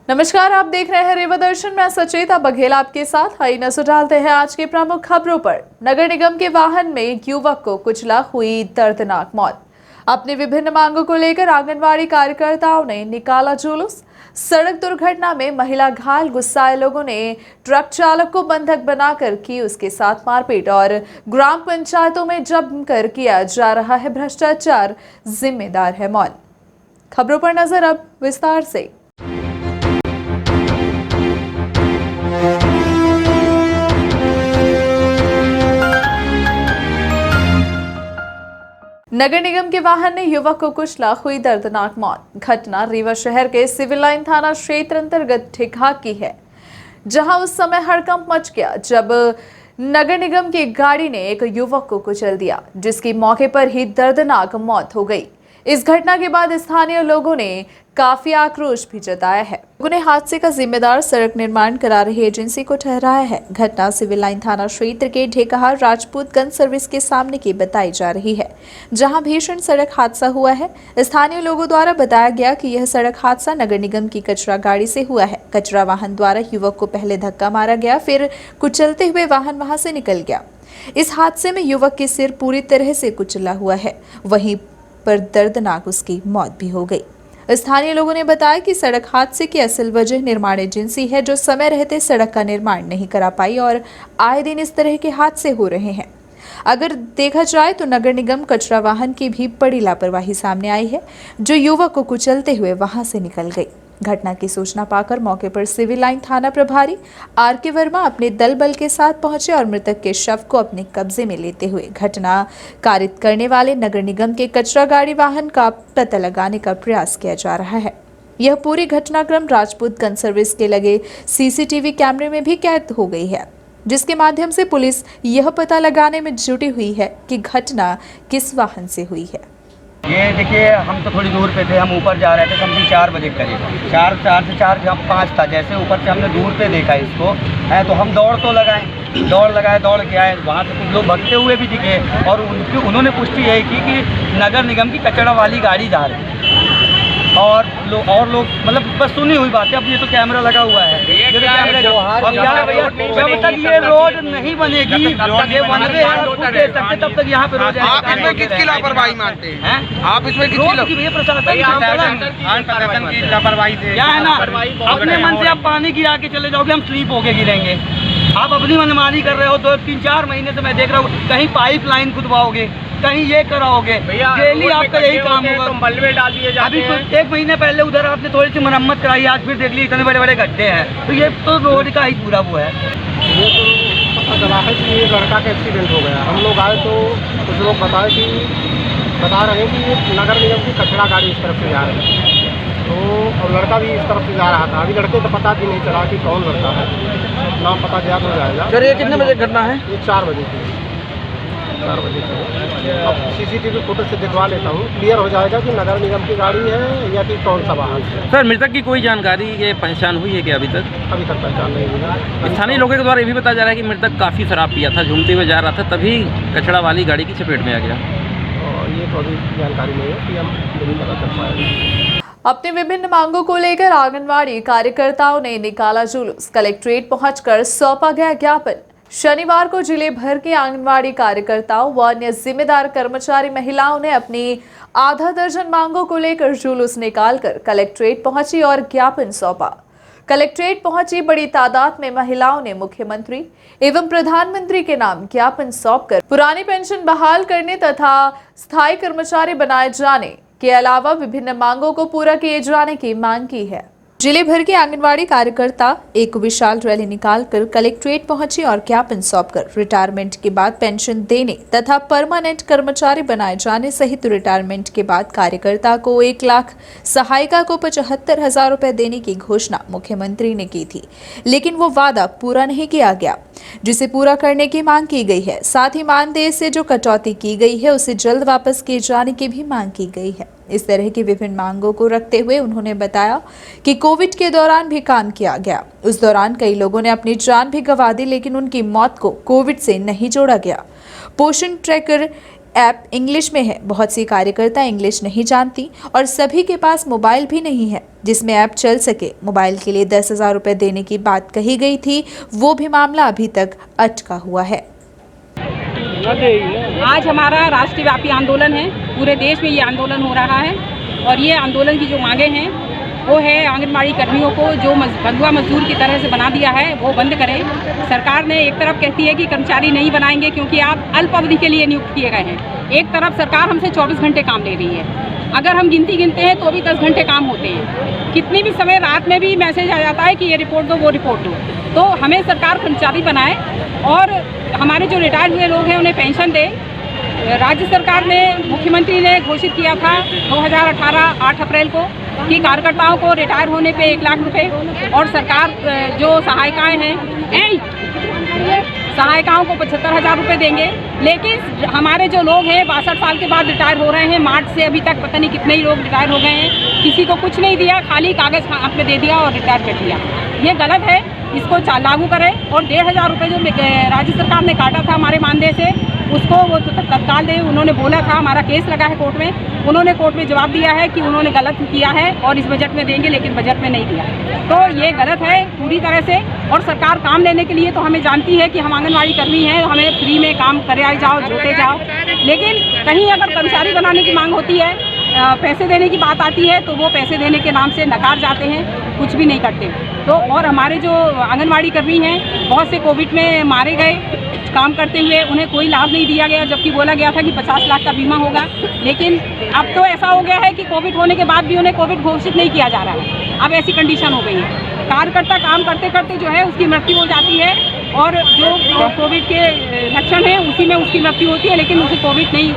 नमस्कार, आप देख रहे हैं रेवा दर्शन। मैं सचेता बघेल आपके साथ। आइए नजर डालते हैं आज के प्रमुख खबरों पर। नगर निगम के वाहन में एक युवक को कुचला, हुई दर्दनाक मौत। अपनी विभिन्न मांगों को लेकर आंगनवाड़ी कार्यकर्ताओं ने निकाला जुलूस। सड़क दुर्घटना में महिला घायल, गुस्साए लोगों ने ट्रक चालक को बंधक बनाकर की उसके साथ मारपीट। और ग्राम पंचायतों में जमकर किया जा रहा है भ्रष्टाचार, जिम्मेदार है मौन। खबरों पर नजर अब विस्तार से। नगर निगम के वाहन ने युवक को कुचला, हुई दर्दनाक मौत। घटना रीवा शहर के सिविल लाइन थाना क्षेत्र अंतर्गत ठिका की है, जहां उस समय हड़कंप मच गया जब नगर निगम की गाड़ी ने एक युवक को कुचल दिया, जिसकी मौके पर ही दर्दनाक मौत हो गई। इस घटना के बाद स्थानीय लोगों ने काफी आक्रोश भी जताया है। लोगों ने हादसे का जिम्मेदार सड़क निर्माण करा रही एजेंसी को ठहराया है। घटना सिविल लाइन थाना क्षेत्र के ढेकहा राजपूत गन सर्विस के सामने की बताई जा रही है, जहां भीषण सड़क हादसा हुआ है। स्थानीय लोगों द्वारा बताया गया कि यह सड़क हादसा नगर निगम की कचरा गाड़ी से हुआ है। कचरा वाहन द्वारा युवक को पहले धक्का मारा गया, फिर कुचलते हुए वाहन वहां से निकल गया। इस हादसे में युवक के सिर पूरी तरह से कुचला हुआ है, वहीं पर दर्दनाक उसकी मौत भी हो गई। स्थानीय लोगों ने बताया कि सड़क हादसे की असल वजह निर्माण एजेंसी है, जो समय रहते सड़क का निर्माण नहीं करा पाई और आए दिन इस तरह के हादसे हो रहे हैं। अगर देखा जाए तो नगर निगम कचरा वाहन की भी बड़ी लापरवाही सामने आई है, जो युवक को कुचलते हुए वहां से निकल गई। घटना की सूचना पाकर मौके पर सिविल लाइन थाना प्रभारी आर.के. वर्मा अपने दल बल के साथ पहुंचे और मृतक के शव को अपने कब्जे में लेते हुए घटना कारित करने वाले नगर निगम के कचरा गाड़ी वाहन का पता लगाने का प्रयास किया जा रहा है। यह पूरी घटनाक्रम राजपूत गन सर्विस के लगे सीसीटीवी कैमरे में भी कैद हो गई है, जिसके माध्यम से पुलिस यह पता लगाने में जुटी हुई है कि घटना किस वाहन से हुई है। ये देखिए, हम तो थोड़ी दूर पे थे, हम ऊपर जा रहे थे समझिए 4 बजे करीब, 4 से 4 जब 5 था। जैसे ऊपर से हमने दूर पे देखा इसको है तो हम दौड़ तो लगाए, दौड़ के आए। वहाँ से कुछ लोग भगते हुए भी दिखे और उन्होंने पुष्टि यही की कि नगर निगम की कचरा वाली गाड़ी जा रही और लोग मतलब बस सुनी हुई बात है। अब ये तो कैमरा लगा हुआ है, जब तक ये रोड नहीं बनेगी, ये बन रहे हैं तब तक यहाँ पे रोड। आप इसमें किसकी लापरवाही मानते हैं? आप इसमें किसकी प्रशासन की लापरवाही से क्या है ना, अपने मन से आप पानी गिरा के चले जाओगे, हम स्लीप होके गिरेंगे। आप अपनी मनमानी कर रहे हो। 2-3-4 महीने से मैं देख रहा हूँ, कहीं पाइप लाइन खुदवाओगे, कहीं ये कराओगे, डेली आपका यही काम होगा। मलबे डाल दिए जाते अभी कुछ 1 महीने पहले उधर आपने थोड़ी सी मरम्मत कराई, आज फिर देख ली इतने बड़े बड़े गड्ढे हैं। तो ये तो रोड का ही पूरा वो है। ये तो पता चला है कि ये लड़का का एक्सीडेंट हो गया। हम लोग आए तो कुछ लोग बता रहे हैं कि ये नगर निगम की कचरा गाड़ी इस तरफ से जा रही है, तो और लड़का भी इस तरफ से जा रहा था। अभी लड़के तो पता भी नहीं चला कि कौन लड़का है, नाम पता ज्ञात हो जाएगा। सर, ये कितने बजे घटना है? ये 4 बजे की 4 बजे की। अब सीसीटीवी फुटेज से दिखवा लेता हूँ, क्लियर हो जाएगा कि नगर निगम की गाड़ी है या कि कौन सा वाहन है। सर, मृतक की कोई जानकारी ये पहचान हुई है क्या अभी तक? अभी तक पहचान नहीं हुई है। स्थानीय लोगों के द्वारा ये भी बताया जा रहा है कि मृतक काफ़ी शराब पिया था, झूमते हुए जा रहा था, तभी कचरा वाली गाड़ी की चपेट में आ गया। और ये तो अभी जानकारी नहीं है कि हम नहीं पता चल पाएगा। अपनी विभिन्न मांगों को लेकर आंगनवाड़ी कार्यकर्ताओं ने निकाला जुलूस। कलेक्ट्रेट पहुंचकर सौंपा गया ज्ञापन। शनिवार को जिले भर के आंगनवाड़ी कार्यकर्ताओं व अन्य जिम्मेदार कर्मचारी महिलाओं ने अपनी आधा दर्जन मांगों को लेकर जुलूस निकालकर कलेक्ट्रेट पहुंची और ज्ञापन सौंपा। कलेक्ट्रेट पहुंची बड़ी तादाद में महिलाओं ने मुख्यमंत्री एवं प्रधानमंत्री के नाम ज्ञापन सौंपकर पुरानी पेंशन बहाल करने तथा स्थायी कर्मचारी बनाए जाने के अलावा विभिन्न मांगों को पूरा किए जाने की मांग की है। जिले भर के आंगनवाड़ी कार्यकर्ता एक विशाल रैली निकालकर कलेक्ट्रेट पहुंचे और ज्ञापन सौंपकर रिटायरमेंट के बाद पेंशन देने तथा परमानेंट कर्मचारी बनाए जाने सहित रिटायरमेंट के बाद कार्यकर्ता को 1 लाख, सहायिका को 75,000 रुपए देने की घोषणा मुख्यमंत्री ने की थी, लेकिन वो वादा पूरा नहीं किया गया, जिसे पूरा करने की मांग की गई है। साथ ही मानदेय से जो कटौती की गई है उसे जल्द वापस किए जाने की भी मांग की गई है। इस तरह की विभिन्न मांगों को रखते हुए उन्होंने बताया कि कोविड के दौरान भी काम किया गया। उस दौरान कई लोगों ने अपनी जान भी गंवा दी, लेकिन उनकी मौत को कोविड से नहीं जोड़ा गया। पोषण ट्रैकर ऐप इंग्लिश में है। बहुत सी कार्यकर्ता इंग्लिश नहीं जानती और सभी के पास मोबाइल भी नहीं है जिसमें ऐप चल सके। मोबाइल के लिए 10,000 रुपये देने की बात कही गई थी, वो भी मामला अभी तक अटका हुआ है। आज हमारा राष्ट्रव्यापी आंदोलन है, पूरे देश में ये आंदोलन हो रहा है और ये आंदोलन की जो मांगे हैं वो है आंगनबाड़ी कर्मियों को जो बंधुआ मजदूर की तरह से बना दिया है वो बंद करें। सरकार ने एक तरफ कहती है कि कर्मचारी नहीं बनाएंगे क्योंकि आप अल्प अवधि के लिए नियुक्त किए गए हैं, एक तरफ सरकार हमसे 24 घंटे काम ले रही है। अगर हम गिनती गिनते हैं तो भी 10 घंटे काम होते हैं। कितनी भी समय रात में भी मैसेज आ जाता है कि ये रिपोर्ट दो वो रिपोर्ट दो। तो हमें सरकार कर्मचारी बनाए और हमारे जो रिटायर्ड हुए लोग हैं उन्हें पेंशन दे। राज्य सरकार ने, मुख्यमंत्री ने घोषित किया था 2018 8 अप्रैल को कि कार्यकर्ताओं को रिटायर होने पे 1 लाख रुपए और सरकार जो सहायिकाएं हैं सहायिकाओं को 75,000 रुपये देंगे। लेकिन हमारे जो लोग हैं 62 साल के बाद रिटायर हो रहे हैं, मार्च से अभी तक पता नहीं कितने ही लोग रिटायर हो गए हैं, किसी को कुछ नहीं दिया, खाली कागज़ हाथ में दे दिया और रिटायर कर दिया। ये गलत है, इसको लागू करें और 1,500 रुपये जो राज्य सरकार ने काटा था हमारे मानदेय से उसको वो तत्काल दे। उन्होंने बोला था, हमारा केस लगा है कोर्ट में, उन्होंने कोर्ट में जवाब दिया है कि उन्होंने गलत किया है और इस बजट में देंगे, लेकिन बजट में नहीं दिया। तो ये गलत है पूरी तरह से। और सरकार काम लेने के लिए तो हमें जानती है कि हम आंगनबाड़ी कर्मी हैं, हमें फ्री में काम करे जाओ, जोते जाओ, लेकिन कहीं अगर कर्मचारी बनाने की मांग होती है, पैसे देने की बात आती है तो वो पैसे देने के नाम से नकार जाते हैं, कुछ भी नहीं करते। तो और हमारे जो आंगनबाड़ी कर्मी हैं बहुत से कोविड में मारे गए काम करते हुए, उन्हें कोई लाभ नहीं दिया गया, जबकि बोला गया था कि 50 लाख का बीमा होगा। लेकिन अब तो ऐसा हो गया है कि कोविड होने के बाद भी उन्हें कोविड घोषित नहीं किया जा रहा है। अब ऐसी कंडीशन हो गई है, कार्यकर्ता काम करते करते जो है उसकी मृत्यु हो जाती है और जो कोविड के लक्षण हैं उसी में उसकी मृत्यु होती है, लेकिन उसे कोविड नहीं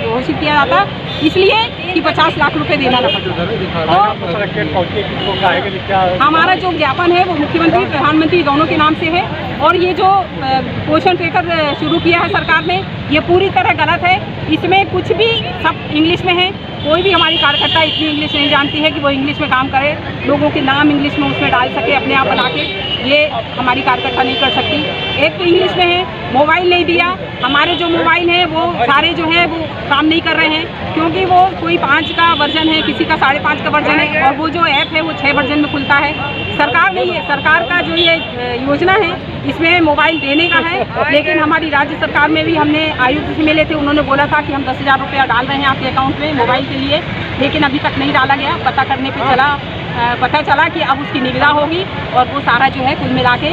घोषित किया जाता, इसलिए कि 50 लाख रुपए देना न पड़ता। तो हमारा जो ज्ञापन है वो मुख्यमंत्री प्रधानमंत्री दोनों के नाम से है और ये जो पोषण ट्रैकर शुरू किया है सरकार ने, ये पूरी तरह गलत है। इसमें कुछ भी सब इंग्लिश में है, कोई भी हमारी कार्यकर्ता इतनी इंग्लिश नहीं जानती है कि वो इंग्लिश में काम करे, लोगों के नाम इंग्लिश में उसमें डाल सके अपने आप बना के, ये हमारी कार्यकर्ता नहीं कर सकती। एक तो इंग्लिश में है, मोबाइल नहीं दिया, हमारे जो मोबाइल हैं वो सारे जो है वो काम नहीं कर रहे हैं क्योंकि वो कोई 5 का वर्जन है, किसी का 5.5 का वर्जन है और वो जो ऐप है वो 6 वर्जन में खुलता है। सरकार नहीं है, सरकार का जो ये योजना है इसमें मोबाइल देने का है, लेकिन हमारी राज्य सरकार में भी हमने आयुक्त से मिले थे, उन्होंने बोला था कि हम 10,000 रुपया डाल रहे हैं आपके अकाउंट में मोबाइल के लिए, लेकिन अभी तक नहीं डाला गया। पता चला कि अब उसकी निविदा होगी और वो सारा जो है कुल मिला के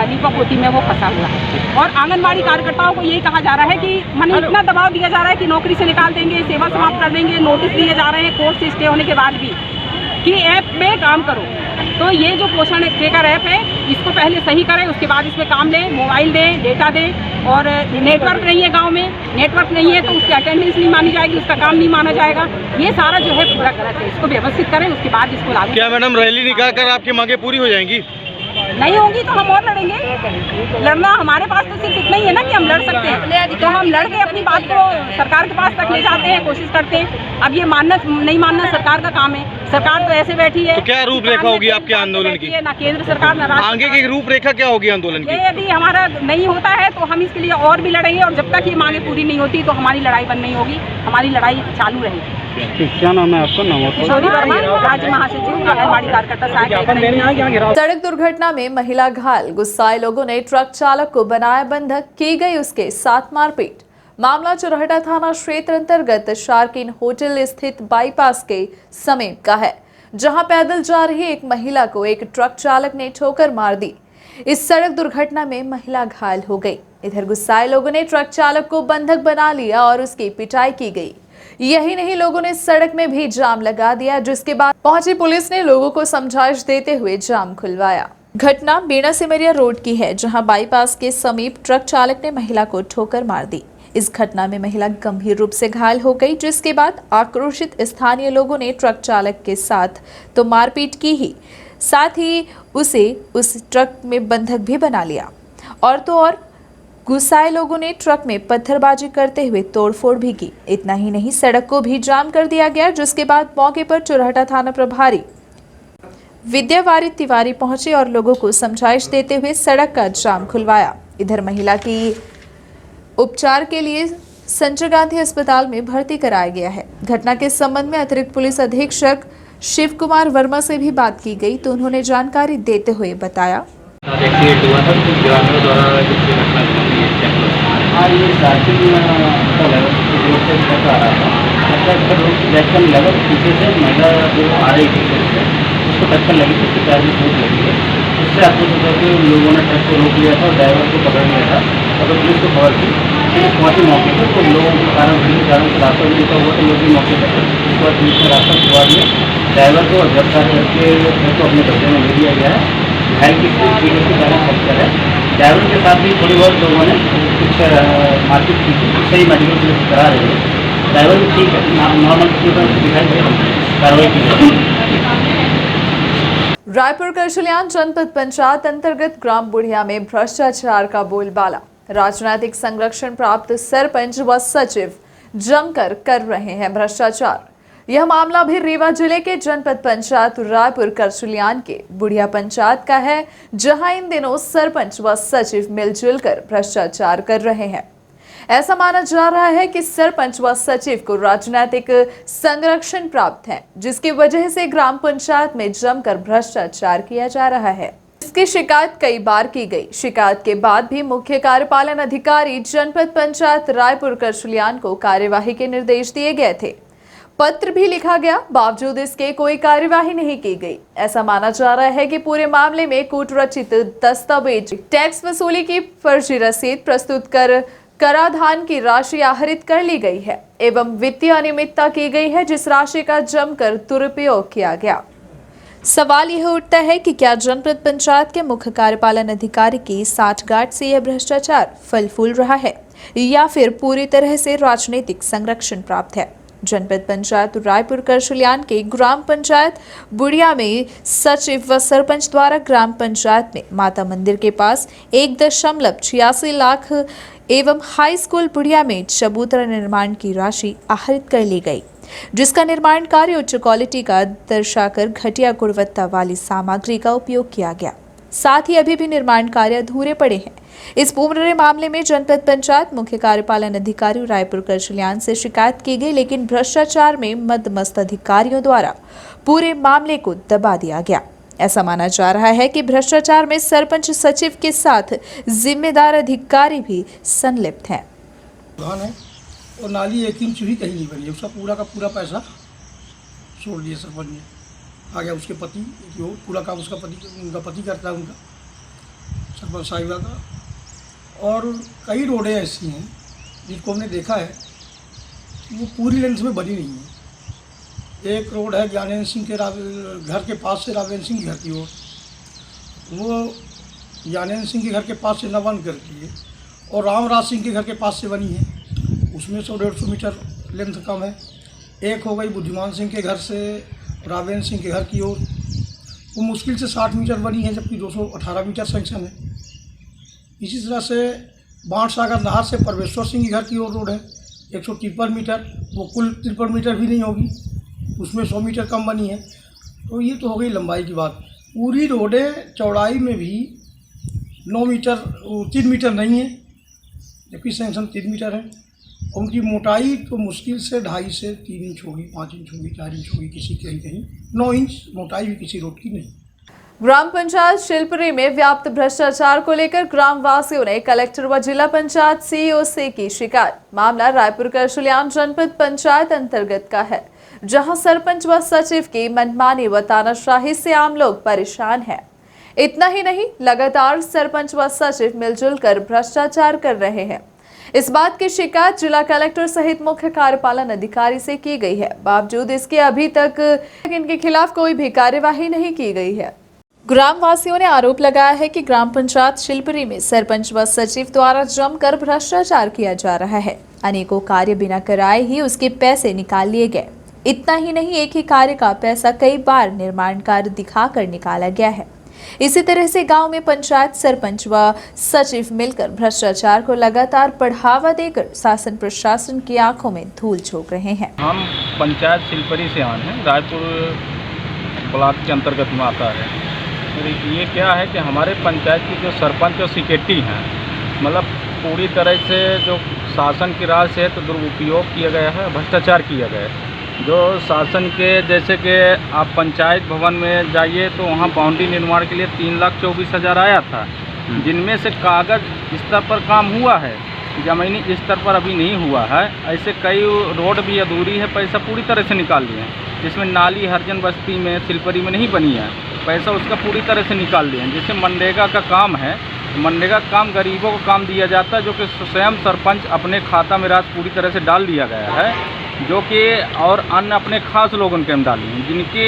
लीपापोती में वो फंसा हुआ है। और आंगनबाड़ी कार्यकर्ताओं को यही कहा जा रहा है कि माने इतना दबाव दिया जा रहा है कि नौकरी से निकाल देंगे, सेवा समाप्त कर देंगे, नोटिस दिए जा रहे हैं कोर्ट से स्टे होने के बाद भी कि ऐप में काम करो। तो ये जो पोषण ट्रैकर ऐप है इसको पहले सही करें, उसके बाद इसमें काम लें, मोबाइल दें, डेटा दें। और नेटवर्क नहीं है गांव में, नेटवर्क नहीं है तो उसकी अटेंडेंस नहीं मानी जाएगी, उसका काम नहीं माना जाएगा। ये सारा जो है पूरा गलत है, इसको व्यवस्थित करें, उसके बाद इसको लागू। क्या मैडम रैली निकाल कर आपकी मांगे पूरी हो जाएंगी? नहीं होंगी तो हम और लड़ेंगे। लड़ना हमारे पास तो सिर्फ इतना ही है ना कि हम लड़ सकते हैं, तो हम लड़ के अपनी बात को सरकार के पास तक ले जाते हैं, कोशिश करते हैं। अब ये मानना नहीं मानना सरकार का काम है, सरकार तो ऐसे बैठी है। तो क्या रूपरेखा होगी आपके आंदोलन की? ना केंद्र सरकार ना राज्य। आगे की रूपरेखा क्या होगी आंदोलन की? यदि हमारा नहीं होता है तो हम इसके लिए और भी लड़ेंगे और जब तक ये मांगे पूरी नहीं होती तो हमारी लड़ाई बंद नहीं होगी, हमारी लड़ाई चालू रहेगी। क्या नाम है आपका? नाम किशोरी वर्मा, राज्य महासचिव आंगनबाड़ी कार्यकर्ता सहायक। सड़क दुर्घटना में महिला घायल, गुस्साए लोगों ने ट्रक चालक को बनाया बंधक, की गई उसके साथ मारपीट। मामला चुरहटा थाना क्षेत्र अंतर्गत शारकीन होटल स्थित बाईपास के समीप का है, जहां पैदल जा रही एक महिला को एक ट्रक चालक ने ठोकर मार दी। इस सड़क दुर्घटना में महिला घायल हो गई। इधर गुस्साए लोगों ने ट्रक चालक को बंधक बना लिया और उसकी पिटाई की गई। यही नहीं, लोगों ने सड़क में भी जाम लगा दिया, जिसके बाद पहुंची पुलिस ने लोगों को समझाइश देते हुए जाम खुलवाया। घटना बीना सिमरिया रोड की है, जहां बाईपास के समीप ट्रक चालक ने महिला को ठोकर मार दी। इस घटना में महिला गंभीर रूप से घायल हो गई, जिसके बाद आक्रोशित स्थानीय लोगों ने ट्रक चालक के साथ तो मारपीट की ही, साथ ही उसे उस ट्रक में बंधक भी बना लिया। और तो और गुस्साए लोगों ने ट्रक में पत्थरबाजी करते हुए तोड़फोड़ भी की। इतना ही नहीं, सड़क को भी जाम कर दिया गया, जिसके बाद मौके पर चुरहटा थाना प्रभारी विद्यावारी तिवारी पहुंचे और लोगों को समझाइश देते हुए सड़क का जाम खुलवाया। इधर महिला की उपचार के लिए संजय गांधी अस्पताल में भर्ती कराया गया है। घटना के संबंध में अतिरिक्त पुलिस अधीक्षक शिव कुमार वर्मा से भी बात की गई तो उन्होंने जानकारी देते हुए बताया। एक्सीडेंट हुआ था कुछ ग्रामीणों द्वारा जिसकी घटना घटी है क्या? हाँ, ये स्टार्टिंग रोड से ट्रक आ रहा था। ट्रक रोड से बैक करने लगा, पीछे से महिला जो आ रही थी उसको टक्कर लगी थी, उसके पैर में चोट लगी है। उससे अपोज करके उन लोगों ने ट्रक को रोक लिया था और ड्राइवर को पकड़ लिया था। अगर पुलिस को खबर थी, पुलिस पहुँची मौके पर तो लोगों के कारण भीड़ के कारण रास्ता भी रुका हुआ तो लोग भी मौके पर। उसके बाद पुलिस ने रास्ता छुपा दिया ड्राइवर को और गिरफ्तार करके ट्रक को अपने कब्जे में ले लिया गया है। घायल की स्थिति ठीक है, कारण फ्रैक्चर है। ड्राइवर के साथ भी थोड़ी बहुत लोगों ने कुछ मारपीट की थी, सही मेडिकल पुलिस करा रही है। ड्राइवर भी ठीक है, नॉर्मल दिखाई दे रही है, कार्रवाई की जाएगी। रायपुर करशुलियान जनपद पंचायत अंतर्गत ग्राम बुढ़िया में भ्रष्टाचार का बोलबाला। राजनीतिक संरक्षण प्राप्त सरपंच व सचिव जमकर कर रहे हैं भ्रष्टाचार। यह मामला भी रीवा जिले के जनपद पंचायत रायपुर करशुलियान के बुढ़िया पंचायत का है, जहां इन दिनों सरपंच व सचिव मिलजुल कर भ्रष्टाचार कर रहे हैं। ऐसा माना जा रहा है कि सरपंच व सचिव को राजनीतिक संरक्षण प्राप्त है, जिसकी वजह से ग्राम पंचायत में जमकर भ्रष्टाचार किया जा रहा है। इसकी शिकायत कई बार की गई। शिकायत के बाद भी मुख्य कार्यपालन अधिकारी जनपद पंचायत रायपुर करशुलियान को कार्यवाही के निर्देश दिए गए थे। पत्र भी लिखा गया, बावजूद इसके कोई कार्यवाही नहीं की गई। ऐसा माना जा रहा है कि पूरे मामले में कूटरचित दस्तावेज, टैक्स वसूली की फर्जी रसीद प्रस्तुत कर कराधान की राशि आहरित कर ली गई है एवं वित्तीय अनियमितता की गई है, जिस राशि का जमकर दुरुपयोग किया गया। सवाल यह उठता है कि क्या जनपद पंचायत के मुख्य कार्यपालन अधिकारी की साठगांठ से यह भ्रष्टाचार फल फूल रहा है या फिर पूरी तरह से राजनीतिक संरक्षण प्राप्त है। जनपद पंचायत रायपुर करशुलियान के ग्राम पंचायत बुढ़िया में सचिव व सरपंच द्वारा ग्राम पंचायत में माता मंदिर के पास 1.86 लाख एवं हाई स्कूल बुढ़िया में चबूतरा निर्माण की राशि आहरित कर ली गई, जिसका निर्माण कार्य उच्च क्वालिटी का दर्शाकर घटिया गुणवत्ता वाली सामग्री का उपयोग किया गया। साथ ही अभी भी निर्माण कार्य अधूरे पड़े हैं। इस पूरे मामले में जनपद पंचायत मुख्य कार्यपालन अधिकारी रायपुर करशुलियान से शिकायत की गई, लेकिन भ्रष्टाचार में मदमस्त अधिकारियों द्वारा पूरे मामले को दबा दिया गया। ऐसा माना जा रहा है कि भ्रष्टाचार में सरपंच सचिव के साथ जिम्मेदार अधिकारी भी संलिप्त हैं। और नाली 1 इंच भी कहीं नहीं बनी, उसका पूरा का पूरा पैसा छोड़ दिया सरपंच ने। आ गया उसके पति, जो पूरा काम उसका पति करता है, उनका सरपंच साहिबा का। और कई रोडें ऐसी हैं जिनको हमने देखा है कि वो पूरी लेंथ में बनी नहीं है। एक रोड है ज्ञानेंद्र सिंह के घर के पास से रावेंद्र सिंह के घर की ओर, वो ज्ञानेंद्र सिंह के घर के पास से न बन करती है और रामराज सिंह के घर के पास से बनी है, उसमें 100-150 मीटर लेंथ कम है। एक हो गई बुद्धिमान सिंह के घर से रावेंद्र सिंह के घर की ओर, वो मुश्किल से 60 मीटर बनी है, जबकि 218 मीटर सेंक्शन है। इसी तरह से बांट सागर नहर से परमेश्वर सिंह के घर की ओर रोड है 153 मीटर, वो कुल 53 मीटर भी नहीं होगी, उसमें 100 मीटर कम बनी है। तो ये तो हो गई लंबाई की बात। पूरी रोडें चौड़ाई में भी 9 मीटर 3 मीटर नहीं है, जबकि सेंक्शन 3 मीटर है। और उनकी मोटाई तो मुश्किल से 2.5 से 3 इंच होगी, 5 इंच होगी, 4 इंच होगी, किसी कहीं 9 इंच मोटाई भी किसी रोड की नहीं। ग्राम पंचायत शिल्परी में व्याप्त भ्रष्टाचार को लेकर ग्राम वासियों ने कलेक्टर व जिला पंचायत सीईओ से की शिकायत। मामला रायपुर करशुलियान जनपद पंचायत अंतर्गत का है, जहां सरपंच व सचिव की मनमानी व तानाशाही से आम लोग परेशान हैं। इतना ही नहीं, लगातार सरपंच व सचिव मिलजुल कर भ्रष्टाचार कर रहे हैं। इस बात की शिकायत जिला कलेक्टर सहित मुख्य कार्यपालन अधिकारी से की गई है। बावजूद इसके अभी तक इनके खिलाफ कोई भी कार्यवाही नहीं की गई है। ग्राम वासियों ने आरोप लगाया है कि ग्राम पंचायत शिल्परी में सरपंच व सचिव द्वारा जमकर भ्रष्टाचार किया जा रहा है। अनेकों कार्य बिना कराए ही उसके पैसे निकाल लिए गए। इतना ही नहीं, एक ही कार्य का पैसा कई बार निर्माण कार्य दिखाकर निकाला गया है। इसी तरह से गांव में पंचायत सरपंच व सचिव मिलकर भ्रष्टाचार को लगातार बढ़ावा देकर शासन प्रशासन की आंखों में धूल झोंक रहे हैं। हम पंचायत शिल्परी से आए हैं, रायपुर ब्लॉक के अंतर्गत में आता है। ये क्या है कि हमारे पंचायत की जो सरपंच और सेक्रेटरी हैं, मतलब पूरी तरह से जो शासन की राय से तो दुरुपयोग किया गया है, भ्रष्टाचार किया गया है। जो शासन के जैसे कि आप पंचायत भवन में जाइए तो वहाँ बाउंड्री निर्माण के लिए 3,24,000 आया था, जिनमें से कागज़ स्तर पर काम हुआ है, ज़मीनी स्तर पर अभी नहीं हुआ है। ऐसे कई रोड भी अधूरी है, पैसा पूरी तरह से निकाल लिए हैं। जिसमें नाली हरजन बस्ती में सिलपरी में नहीं बनी है, पैसा उसका पूरी तरह से निकाल लिए हैं। जैसे मनरेगा का काम है, मनरेगा का काम गरीबों को काम दिया जाता है, जो कि स्वयं सरपंच अपने खाता में राशि पूरी तरह से डाल दिया गया है, जो कि और अन्य अपने खास लोगों के हम डाली हैं, जिनके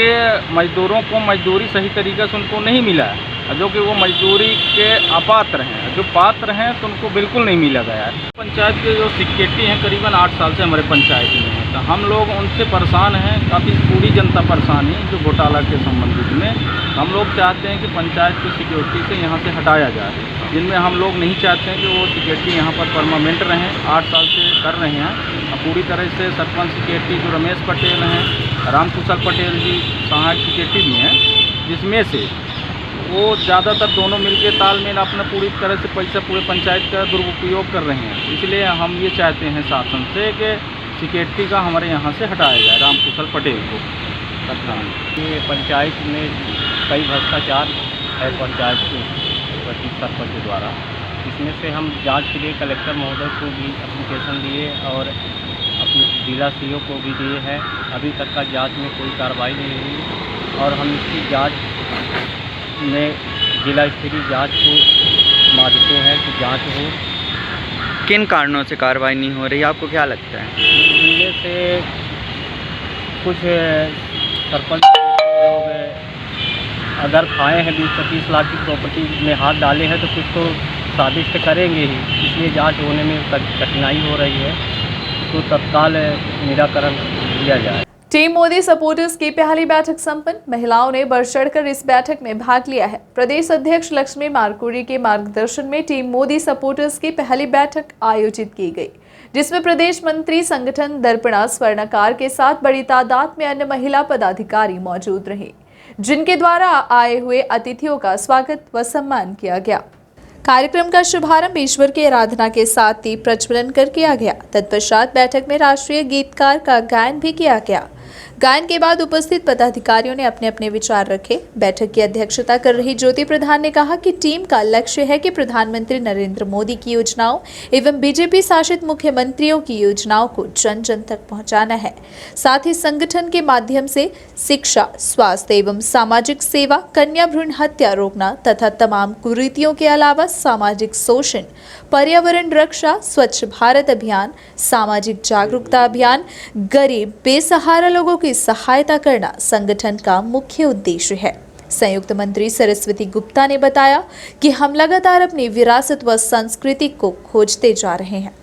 मजदूरों को मजदूरी सही तरीके से उनको नहीं मिला है, जो कि वो मजदूरी के अपात्र हैं। जो पात्र हैं तो उनको बिल्कुल नहीं मिला गया है। पंचायत के जो सिक्योरिटी हैं करीबन 8 साल से हमारे पंचायत में हैं, तो हम लोग उनसे परेशान हैं, काफ़ी पूरी जनता परेशान है जो घोटाला के संबंधित में। हम लोग चाहते हैं कि पंचायत की सिक्योरिटी से यहाँ से हटाया जाए, जिनमें हम लोग नहीं चाहते हैं कि वो सिक्योरिटी यहाँ पर परमानेंट रहें। 8 साल से कर रहे हैं, अब पूरी तरह से सरपंच सिक्योरिटी जो रमेश पटेल हैं, रामकुशल पटेल जी सहायक सिक्योरिटी भी हैं, जिसमें से वो ज़्यादातर दोनों मिलकर तालमेल अपना पूरी तरह से पैसा पूरे पंचायत का दुरुपयोग कर रहे हैं। इसलिए हम ये चाहते हैं शासन से कि सिक्योरिटी का हमारे यहाँ से हटाया जाए रामकुशल पटेल को प्रधान। ये पंचायत में कई भ्रष्टाचार है पंचायत के प्रति सरपंच के द्वारा, इसमें से हम जांच के लिए कलेक्टर महोदय को भी एप्लीकेशन दिए और अपने जिला सीओ को भी दिए हैं। अभी तक का जांच में कोई कार्रवाई नहीं हुई और हम इसकी जांच में जिला स्तरीय जांच को मांगते हैं कि जांच हो। किन कारणों से कार्रवाई नहीं हो रही, आपको क्या लगता है? इनमें से कुछ सरपंच लोग अगर खाए हैं 20-25 लाख की प्रॉपर्टी में हाथ डाले हैं तो कुछ तो साबित करेंगे ही, इसलिए जांच होने में कठिनाई हो रही है, तो तत्काल निराकरण किया जाए। टीम मोदी सपोर्टर्स की पहली बैठक संपन्न, महिलाओं ने बढ़ चढ़कर इस बैठक में भाग लिया है। प्रदेश अध्यक्ष लक्ष्मी मारकुरी के मार्गदर्शन में टीम मोदी सपोर्टर्स की पहली बैठक आयोजित की गई, जिसमें प्रदेश मंत्री संगठन दर्पणा स्वर्णकार के साथ बड़ी तादाद में अन्य महिला पदाधिकारी मौजूद रहे, जिनके द्वारा आए हुए अतिथियों का स्वागत व सम्मान किया गया। कार्यक्रम का शुभारंभ ईश्वर की आराधना के साथ दीप प्रज्वलन कर किया गया। तत्पश्चात बैठक में राष्ट्रीय गीतकार का गायन भी किया गया। गायन के बाद उपस्थित पदाधिकारियों ने अपने अपने विचार रखे। बैठक की अध्यक्षता कर रही ज्योति प्रधान ने कहा कि टीम का लक्ष्य है कि प्रधानमंत्री नरेंद्र मोदी की योजनाओं एवं बीजेपी शासित मुख्यमंत्रियों की योजनाओं को जन जन तक पहुंचाना है। साथ ही संगठन के माध्यम से शिक्षा, स्वास्थ्य एवं सामाजिक सेवा, कन्या भ्रूण हत्या रोकना तथा तमाम कुरीतियों के अलावा सामाजिक शोषण, पर्यावरण रक्षा, स्वच्छ भारत अभियान, सामाजिक जागरूकता अभियान, गरीब बेसहारा लोगों की सहायता करना संगठन का मुख्य उद्देश्य है। संयुक्त मंत्री सरस्वती गुप्ता ने बताया कि हम लगातार अपनी विरासत व संस्कृति को खोजते जा रहे हैं,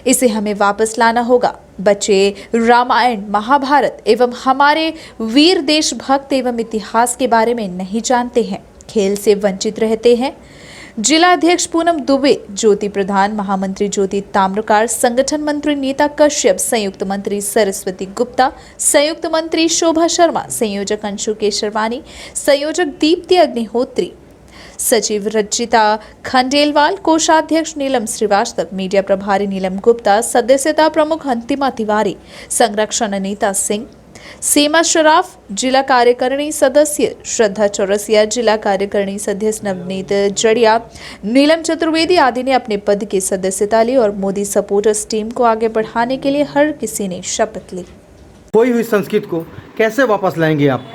इसे हमें वापस लाना होगा। बच्चे रामायण, महाभारत एवं हमारे वीर देशभक्त एवं इतिहास के बारे में नहीं जानते हैं, खेल से वंचित रहते हैं। जिला अध्यक्ष पूनम दुबे, ज्योति प्रधान, महामंत्री ज्योति ताम्रकार, संगठन मंत्री नीता कश्यप, संयुक्त मंत्री सरस्वती गुप्ता, संयुक्त मंत्री शोभा शर्मा, संयोजक अंशु केशरवानी, संयोजक दीप्ति अग्निहोत्री, सचिव रचिता खंडेलवाल, कोषाध्यक्ष नीलम श्रीवास्तव, मीडिया प्रभारी नीलम गुप्ता, सदस्यता प्रमुख अंतिमा तिवारी, संरक्षण अनीता सिंह, सीमा शराफ, जिला कार्यकारिणी सदस्य श्रद्धा चौरसिया, जिला कार्यकारिणी सदस्य नवनीत जड़िया, नीलम चतुर्वेदी आदि ने अपने पद की सदस्यता ली और मोदी सपोर्टर्स टीम को आगे बढ़ाने के लिए हर किसी ने शपथ ली। खोई हुई संस्कृति को कैसे वापस लाएंगे आप?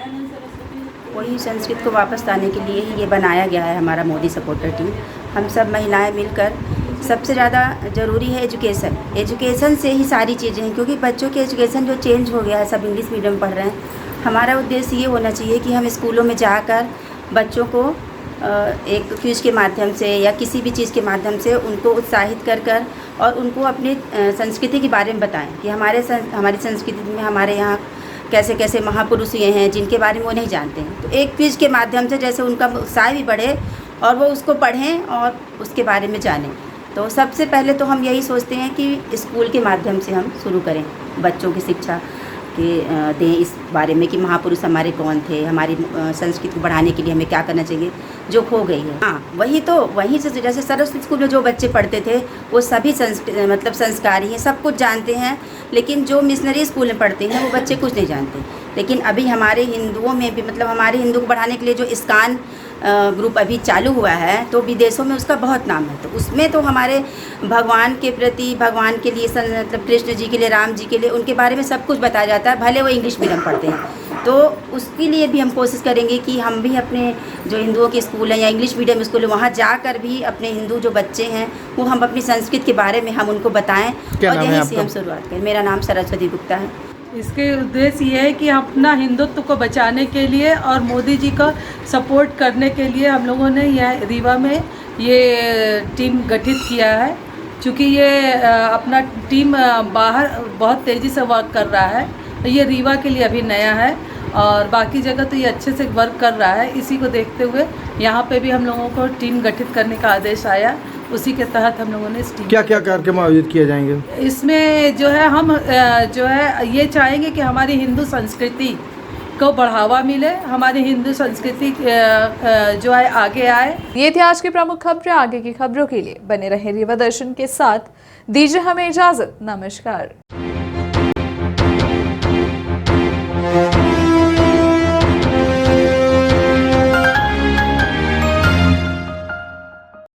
वही संस्कृति को वापस लाने के लिए ही ये बनाया गया है हमारा मोदी सपोर्टर टीम। हम सब महिलाएं मिलकर, सबसे ज़्यादा ज़रूरी है एजुकेशन। एजुकेशन से ही सारी चीज़ें हैं, क्योंकि बच्चों के एजुकेशन जो चेंज हो गया है, सब इंग्लिश मीडियम पढ़ रहे हैं। हमारा उद्देश्य ये होना चाहिए कि हम स्कूलों में जाकर बच्चों को एक क्विज के माध्यम से या किसी भी चीज़ के माध्यम से उनको उत्साहित कर और उनको अपनी संस्कृति के बारे में बताएं कि हमारी संस्कृति में हमारे यहाँ कैसे कैसे महापुरुष हुए हैं जिनके बारे में वो नहीं जानते हैं। तो एक क्विज के माध्यम से जैसे उनका उत्साह भी बढ़े और वो उसको पढ़ें और उसके बारे में जानें। तो सबसे पहले तो हम यही सोचते हैं कि स्कूल के माध्यम से हम शुरू करें बच्चों की शिक्षा। दें इस बारे में कि महापुरुष हमारे कौन थे, हमारी संस्कृति को बढ़ाने के लिए हमें क्या करना चाहिए जो खो गई है। हाँ, वहीं से जैसे सरस्वती स्कूल में जो बच्चे पढ़ते थे वो सभी संस्कारी हैं, सब कुछ जानते हैं, लेकिन जो मिशनरी स्कूल में पढ़ते हैं वो बच्चे कुछ नहीं जानते। लेकिन अभी हमारे हिंदुओं में भी हमारे हिंदू को बढ़ाने के लिए जो इस्कान ग्रुप अभी चालू हुआ है तो विदेशों में उसका बहुत नाम है। तो उसमें तो हमारे भगवान के प्रति, भगवान के लिए कृष्ण जी के लिए, राम जी के लिए, उनके बारे में सब कुछ बताया जाता है, भले वो इंग्लिश मीडियम पढ़ते हैं। तो उसके लिए भी हम कोशिश करेंगे कि हम भी अपने जो हिंदुओं के स्कूल हैं या इंग्लिश मीडियम स्कूल है वहाँ जाकर भी अपने हिंदू जो बच्चे हैं वो हम अपनी संस्कृति के बारे में हम उनको बताएं और यहीं से हम शुरुआत करें। मेरा नाम सरस्वती गुप्ता है। इसके उद्देश्य ये है कि अपना हिंदुत्व को बचाने के लिए और मोदी जी का सपोर्ट करने के लिए हम लोगों ने यह रीवा में ये टीम गठित किया है। चूँकि ये अपना टीम बाहर बहुत तेज़ी से वर्क कर रहा है, तो ये रीवा के लिए अभी नया है और बाकी जगह तो ये अच्छे से वर्क कर रहा है। इसी को देखते हुए यहाँ पे भी हम लोगों को टीम गठित करने का आदेश आया, उसी के तहत हम लोगों ने इस टीम क्या क्या कार्यक्रम आयोजित किए जाएंगे? इसमें जो है हम जो है ये चाहेंगे कि हमारी हिंदू संस्कृति को बढ़ावा मिले, हमारी हिंदू संस्कृति जो है आगे आए। ये थी आज की प्रमुख खबरें। आगे की खबरों के लिए बने रहे रीवा दर्शन के साथ। दीजिए हमें इजाजत। नमस्कार।